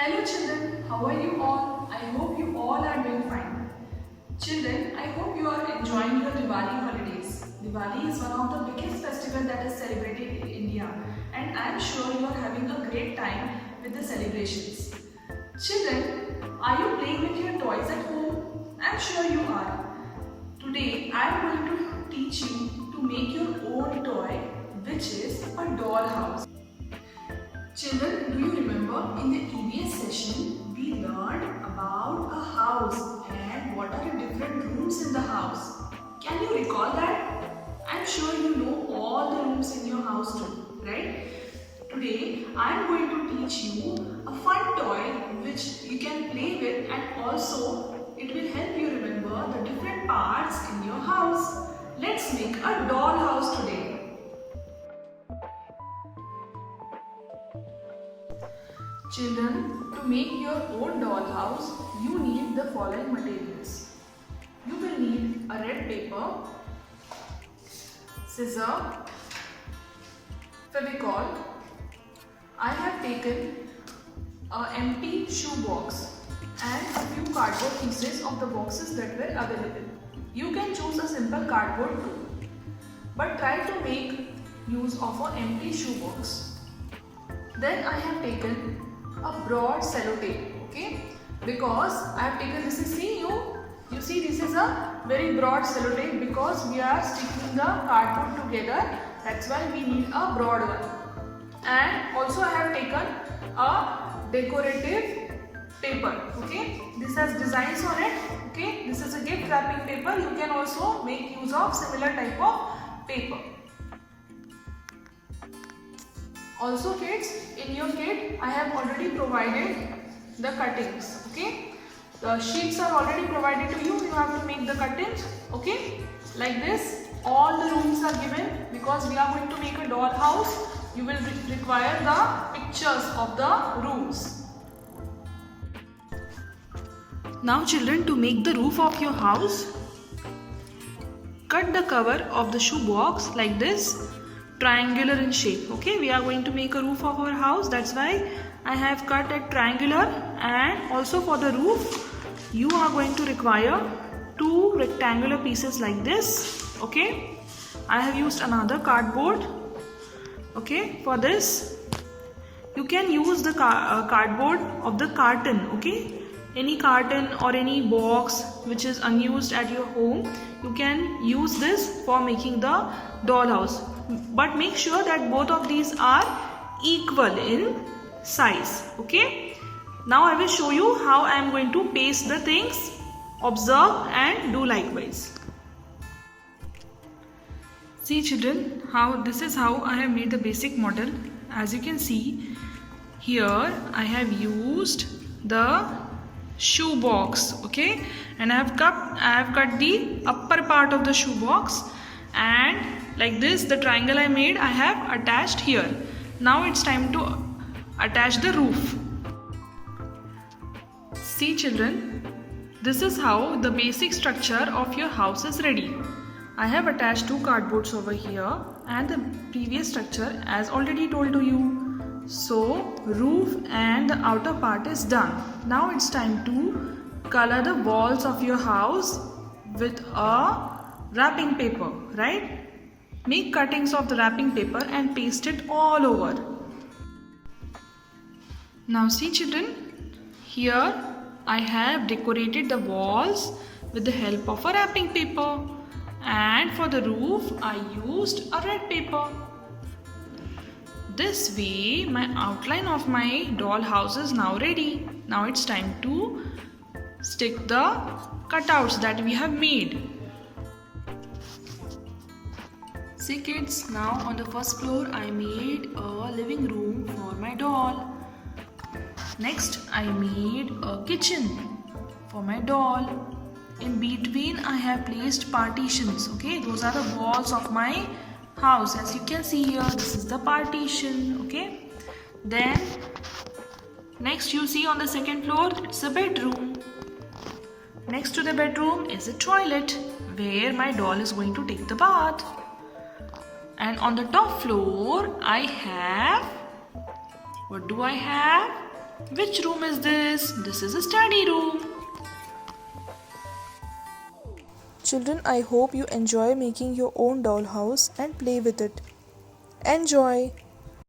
Hello children, how are you all? I hope you all are doing fine. Children, I hope you are enjoying your Diwali holidays. Diwali is one of the biggest festivals that is celebrated in India, and I am sure you are having a great time with the celebrations. Children, are you playing with your toys at home? I am sure you are. Today I am going to teach you to make your own toy, which is a doll house. Children, do you remember in the previous session we learned about a house and what are the different rooms in the house? Can you recall that? I'm sure you know all the rooms in your house too, right? Today I'm going to teach you a fun toy which you can play with, and also it will help you remember the different parts in your house. Let's make a doll house today. Children, to make your own doll house, you need the following materials. You will need a red paper, scissor, Fevicol. I have taken an empty shoe box and a few cardboard pieces of the boxes that were available. You can choose a simple cardboard too, but try to make use of an empty shoe box. Then I have taken a broad sellotape, okay, because I have taken this is, you see this is a very broad sellotape because we are sticking the cardboard together. That's why we need a broad one. And also I have taken a decorative paper, okay, this has designs on it, okay, this is a gift wrapping paper. You can also make use of similar type of paper. Also kids, in your kit I have already provided the cuttings, okay. The sheets are already provided to you. You have to make the cuttings, okay, like this. All the rooms are given because we are going to make a doll house. You will require the pictures of the rooms. Now children, to make the roof of your house, cut the cover of the shoe box like this, triangular in shape, okay. We are going to make a roof of our house, that's why I have cut it triangular. And also for the roof you are going to require two rectangular pieces like this, okay. I have used another cardboard, okay. For this you can use the cardboard of the carton, okay. Any carton or any box which is unused at your home, you can use this for making the dollhouse. But make sure that both of these are equal in size, okay. Now I will show you how I am going to paste the things. Observe and do likewise. See children, this is how I have made the basic model. As you can see here, I have used the shoe box, okay, and I have cut the upper part of the shoe box, and like this the triangle I made I have attached here. Now it's time to attach the roof. See children, this is how the basic structure of your house is ready. I have attached two cardboards over here and the previous structure as already told to you. So roof and the outer part is done. Now it's time to color the walls of your house with a wrapping paper, right? Make cuttings of the wrapping paper and paste it all over. Now see children, here I have decorated the walls with the help of a wrapping paper, and for the roof I used a red paper. This way my outline of my doll house is now ready. Now it's time to stick the cutouts that we have made. See kids, now on the first floor I made a living room for my doll. Next I made a kitchen for my doll. In between I have placed partitions, okay. Those are the walls of my house. As you can see here, this is the partition, okay. Then next you see on the second floor, it's a bedroom. Next to the bedroom is a toilet where my doll is going to take the bath. And on the top floor I have, what do I have? Which room is this? This is a study room. Children, I hope you enjoy making your own dollhouse and play with it. Enjoy!